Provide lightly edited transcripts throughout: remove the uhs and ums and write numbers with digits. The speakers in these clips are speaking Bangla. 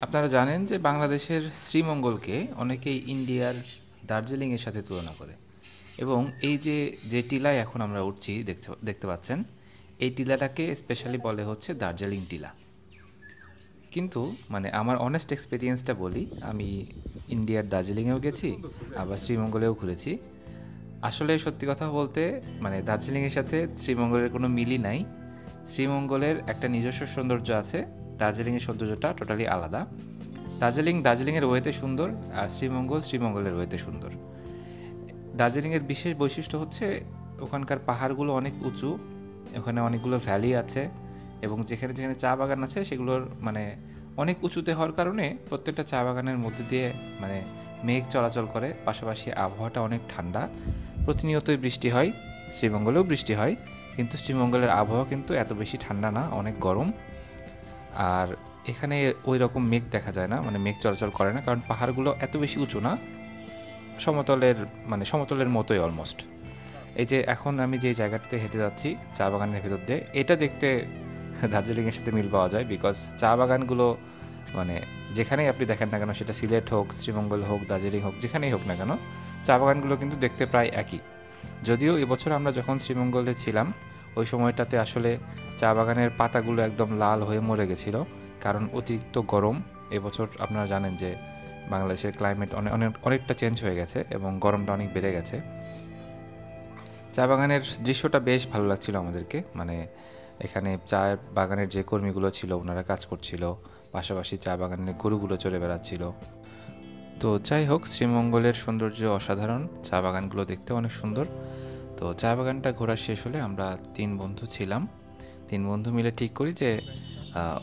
আপনারা জানেন যে বাংলাদেশের শ্রীমঙ্গলকে অনেকেই ইন্ডিয়ার দার্জিলিংয়ের সাথে তুলনা করে এবং এই যে যে টিলায় এখন আমরা উঠছি দেখতে দেখতে পাচ্ছেন এই টিলাটাকে স্পেশালি বলে হচ্ছে দার্জিলিং টিলা। কিন্তু মানে আমার অনেস্ট এক্সপিরিয়েন্সটা বলি, আমি ইন্ডিয়ার দার্জিলিংয়েও গেছি, আবার শ্রীমঙ্গলেও ঘুরেছি। আসলে সত্যি কথা বলতে মানে দার্জিলিংয়ের সাথে শ্রীমঙ্গলের কোনো মিলই নাই। শ্রীমঙ্গলের একটা নিজস্ব সৌন্দর্য আছে, দার্জিলিংয়ের সৌন্দর্যটা টোটালি আলাদা। দার্জিলিংয়ের ওয়েতে সুন্দর, আর শ্রীমঙ্গলের ওয়েতে সুন্দর। দার্জিলিংয়ের বিশেষ বৈশিষ্ট্য হচ্ছে ওখানকার পাহাড়গুলো অনেক উঁচু, ওখানে অনেকগুলো ভ্যালি আছে এবং যেখানে যেখানে চা বাগান আছে সেগুলোর মানে অনেক উঁচুতে হওয়ার কারণে প্রত্যেকটা চা বাগানের মধ্যে দিয়ে মানে মেঘ চলাচল করে, পাশাপাশি আবহাওয়াটা অনেক ঠান্ডা। প্রতিনিয়তই বৃষ্টি হয়, শ্রীমঙ্গলেও বৃষ্টি হয়, কিন্তু শ্রীমঙ্গলের আবহাওয়া কিন্তু এত বেশি ঠান্ডা না, অনেক গরম। আর এখানে ওই রকম মেঘ দেখা যায় না, মানে মেঘ চলাচল করে না, কারণ পাহাড়গুলো এত বেশি উঁচু না, সমতলের মতোই অলমোস্ট। এই যে এখন আমি যে জায়গাটাতে হেঁটে যাচ্ছি চা বাগানের ভেতর দিয়ে, এটা দেখতে দার্জিলিংয়ের সাথে মিল পাওয়া যায়, বিকজ চা বাগানগুলো মানে যেখানেই আপনি দেখেন না কেন, সেটা সিলেট হোক, শ্রীমঙ্গল হোক, দার্জিলিং হোক, যেখানেই হোক না কেন, চা বাগানগুলো কিন্তু দেখতে প্রায় একই। যদিও এবছর আমরা যখন শ্রীমঙ্গলে ছিলাম ওই সময়টাতে আসলে চা বাগানের পাতাগুলো একদম লাল হয়ে মরে গেছিলো, কারণ অতিরিক্ত গরম। এবছর আপনারা জানেন যে বাংলাদেশের ক্লাইমেট অনেকটা চেঞ্জ হয়ে গেছে এবং গরমটা অনেক বেড়ে গেছে। চা বাগানের দৃশ্যটা বেশ ভালো লাগছিল আমাদেরকে, মানে এখানে চায়ের বাগানের যে কর্মীগুলো ছিল ওনারা কাজ করছিল, পাশাপাশি চা বাগানের গরুগুলো চড়ে বেড়াচ্ছিল। তো যাই হোক, শ্রীমঙ্গলের সৌন্দর্য অসাধারণ, চা বাগানগুলো দেখতে অনেক সুন্দর। তো চা বাগানটা ঘোরা শেষ হলে আমরা 3 বন্ধু ছিলাম, 3 বন্ধু মিলে ঠিক করি যে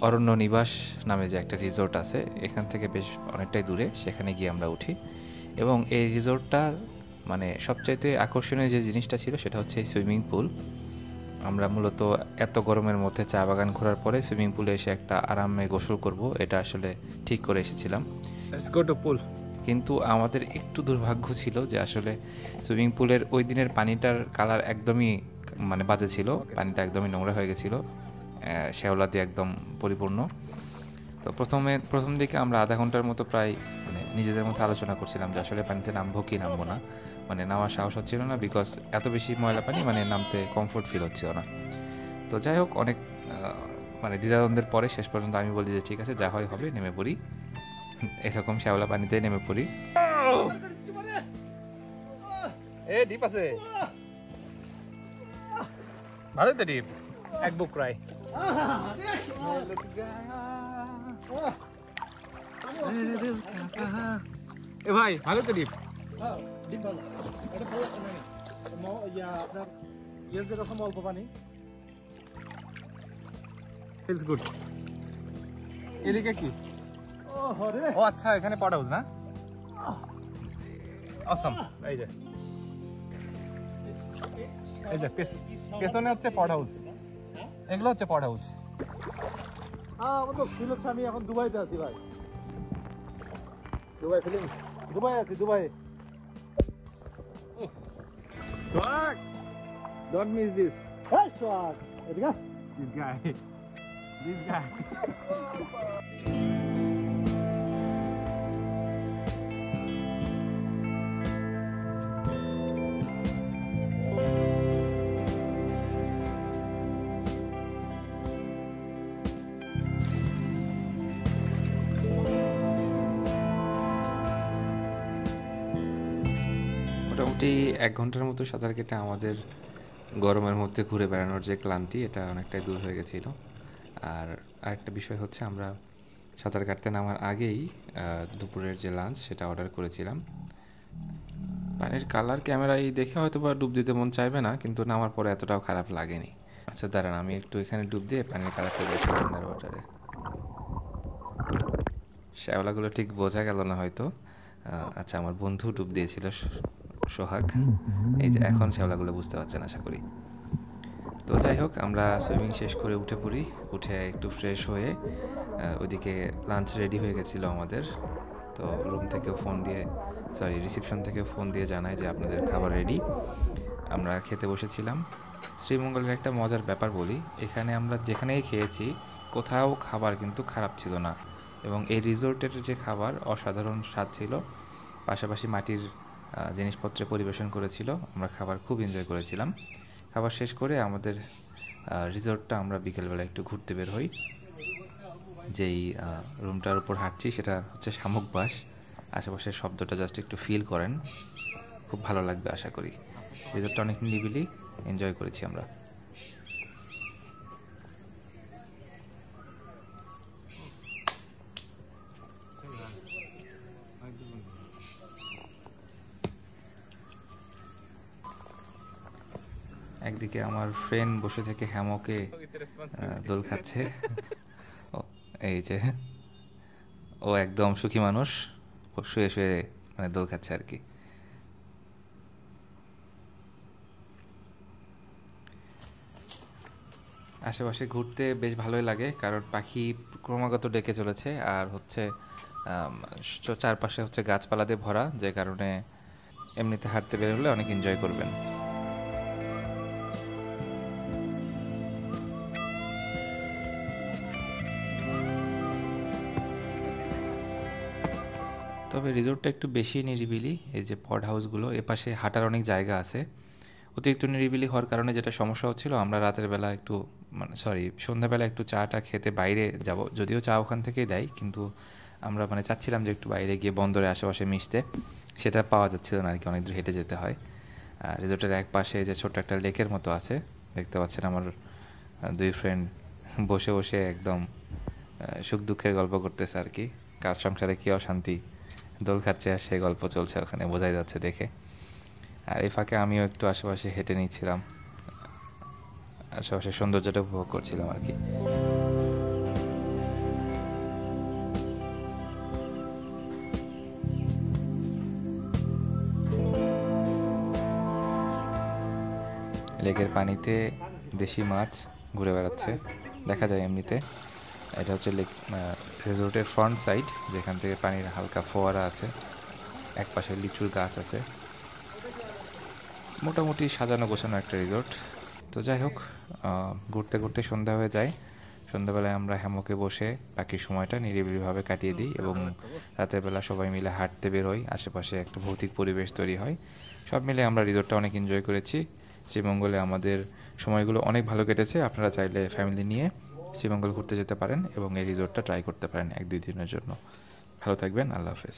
অরণ্য নিবাস নামে যে একটা রিসোর্ট আছে এখান থেকে বেশ অনেকটাই দূরে, সেখানে গিয়ে আমরা উঠি। এবং এই রিসোর্টটা মানে সবচাইতে আকর্ষণীয় যে জিনিসটা ছিল সেটা হচ্ছে এই সুইমিং পুল। আমরা মূলত এত গরমের মধ্যে চা বাগান ঘোরার পরে সুইমিং পুলে এসে একটা আরামে গোসল করব, এটা আসলে ঠিক করে এসেছিলাম। Let's go to pool. কিন্তু আমাদের একটু দুর্ভাগ্য ছিল যে আসলে সুইমিং পুলের ওই দিনের পানিটার কালার একদমই মানে বাজে ছিল, পানিটা একদমই নোংরা হয়ে গেছিলো, শ্যাওলা দিয়ে একদম পরিপূর্ণ। তো প্রথম দিকে আমরা আধা ঘন্টার মতো প্রায় মানে নিজেদের মধ্যে আলোচনা করছিলাম যে আসলে পানিতে নামবো কি নামবো না, মানে নামার সাহস হচ্ছিল না, বিকজ এত বেশি ময়লা পানি, মানে নামতে কমফোর্ট ফিল হচ্ছিল না। তো যাই হোক, অনেক মানে দ্বিধাদ্বন্দ্বের পরে শেষ পর্যন্ত আমি বলি যে ঠিক আছে, যা হয় হবে, নেমে পড়ি। এরকম শ্যাওলা পানিতেই নেমে পড়ি। ডিপ আছে, ভালো তো ডিপ, এক বুক রাই। এ ভাই ভালো তো ডিপ। ডিপ ভালো, এটা ভালো মানে আপনার ইয়ের যেরকম অল্প পানি। Feels good. এদিকে কি? ও আচ্ছা, এখানে পট হাউস না? অসম। এই যে পেছনে হচ্ছে পট হাউস, এগুলো হচ্ছে পট হাউস। আমার তো ফিল হচ্ছে আমি এখন দুবাইতে আছি ভাই। দুবাই ফিলিং, দুবাই আছি, দুবাই। Don't miss this. এই শট, এদিকে This guy. This guy. মোটামুটি 1 ঘন্টার মতো সাঁতার কেটে আমাদের গরমের মধ্যে ঘুরে বেড়ানোর যে ক্লান্তি, এটা অনেকটাই দূর হয়ে গেছিলো। আর আরেকটা বিষয় হচ্ছে, আমরা সাঁতার কাটতে নামার আগেই দুপুরের যে লাঞ্চ সেটা অর্ডার করেছিলাম। পানির কালার ক্যামেরায় দেখে হয়তো বা ডুব দিতে মন চাইবে না, কিন্তু নামার পরে এতটাও খারাপ লাগেনি। আচ্ছা দাঁড়ান, আমি একটু এখানে ডুব দিয়ে পানির কালারটা দেখি আন্ডার ওয়াটারে। শ্যাওলাগুলো ঠিক বোঝা গেল না হয়তো। আচ্ছা, আমার বন্ধু ডুব দিয়েছিল, সোহাগ। এই যে এখন শ্যাওলাগুলো বুঝতে পারছেন আশা করি। তো যাই হোক, আমরা সুইমিং শেষ করে উঠে পড়ি, উঠে একটু ফ্রেশ হয়ে ওইদিকে লাঞ্চ রেডি হয়ে গেছিলো আমাদের। তো রিসেপশন থেকে ফোন দিয়ে জানায় যে আপনাদের খাবার রেডি। আমরা খেতে বসেছিলাম। শ্রীমঙ্গলের একটা মজার ব্যাপার বলি, এখানে আমরা যেখানেই খেয়েছি কোথাও খাবার কিন্তু খারাপ ছিল না, এবং এই রিসোর্টের যে খাবার অসাধারণ স্বাদ ছিল, পাশাপাশি মাটির জিনিসপত্রে পরিবেশন করেছিল। আমরা খাবার খুব এনজয় করেছিলাম। খাবার শেষ করে আমাদের রিসোর্টটা আমরা বিকেলবেলা একটু ঘুরতে বের হই। যেই রুমটার উপর হাঁটছি সেটা হচ্ছে শামুকবাস। আশেপাশের শব্দটা জাস্ট একটু ফিল করেন, খুব ভালো লাগবে আশা করি। রিসোর্টটা অনেক নিরিবিলি, এনজয় করেছি আমরা। একদিকে আমার ফ্রেন্ড বসে থেকে হ্যামকে দোল খাচ্ছে। ও, এই যে ও একদম সুখী মানুষ, ও শুয়ে শুয়ে মানে দোল খাচ্ছে আর কি। আশেপাশে ঘুরতে বেশ ভালোই লাগে, কারণ পাখি ক্রমাগত ডেকে চলেছে, আর হচ্ছে চারপাশে হচ্ছে গাছপালা দিয়ে ভরা, যে কারণে এমনিতে হাঁটতে বের হলে অনেক এনজয় করবেন। তবে রিসোর্টটা একটু বেশি নিরিবিলি। এই যে পড হাউসগুলো, এপাশে হাঁটার অনেক জায়গা আছে। অতিরিক্ত নিরিবিলি হওয়ার কারণে যেটা সমস্যা হচ্ছিল, আমরা রাতের বেলা একটু সন্ধ্যাবেলা একটু চাটা খেতে বাইরে যাব, যদিও চা ওখান থেকেই দেয়, কিন্তু আমরা মানে চাচ্ছিলাম যে একটু বাইরে গিয়ে বন্দরের আশেপাশে মিশতে, সেটা পাওয়া যাচ্ছিল না আর কি, অনেক দূর হেঁটে যেতে হয়। রিসোর্টের এক পাশে যে ছোট্ট একটা লেকের মতো আছে, দেখতে পাচ্ছেন আমার দুই ফ্রেন্ড বসে বসে একদম সুখ দুঃখের গল্প করতেছে আর কি, কার সংসারে কী অশান্তি, দোল খাচ্ছে আর সেই গল্প চলছে ওখানে, বোঝাই যাচ্ছে দেখে। আর এই ফাঁকে আমিও একটু আশেপাশে হেঁটে নিচ্ছিলাম, আশেপাশের সৌন্দর্যটা উপভোগ করছিলাম আর কি। লেকের পানিতে দেশি মাছ ঘুরে বেড়াচ্ছে, দেখা যায় এমনিতে। এটা হচ্ছে লেক রিসোর্টের ফ্রন্ট সাইড, যেখান থেকে পানির হালকা ফোয়ারা আছে, এক পাশে লিচুর গাছ আছে। মোটামুটি সাজানো গোছানো একটা রিসোর্ট। তো যাই হোক, ঘুরতে ঘুরতে সন্ধ্যা হয়ে যায়। সন্ধ্যাবেলায় আমরা হ্যামকে বসে বাকি সময়টা নিরিবিলিভাবে কাটিয়ে দিই, এবং রাতের বেলা সবাই মিলে হাঁটতে বের হই, আশেপাশে একটা ভৌতিক পরিবেশ তৈরি হয়। সব মিলে আমরা রিসোর্টটা অনেক এনজয় করেছি। শ্রীমঙ্গলে আমাদের সময়গুলো অনেক ভালো কেটেছে। আপনারা চাইলে ফ্যামিলি নিয়ে শ্রীমঙ্গল ঘুরতে যেতে পারেন এবং এই রিসোর্টটা ট্রাই করতে পারেন 1-2 দিনের জন্য। ভালো থাকবেন, আল্লাহ হাফেজ।